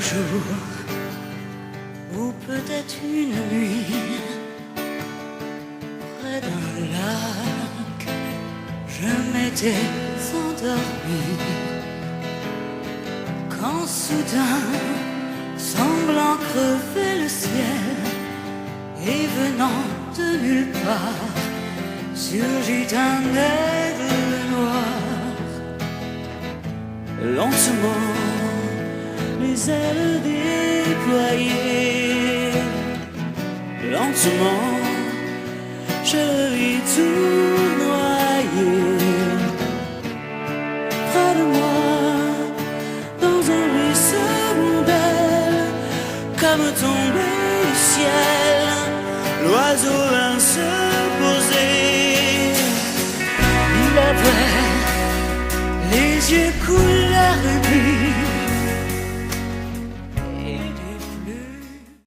jour, ou peut-être une nuit, près d'un lac, je m'étais endormi, quand soudain, semblant crever le ciel, et venant de nulle part, surgit un aigle noir. Lentement, les ailes déployées, lentement, je le vis tout noyé. Près de moi, dans un ruisseau d'ailes, comme tombé du ciel, l'oiseau vint se poser. Il avait les yeux couleur rubis,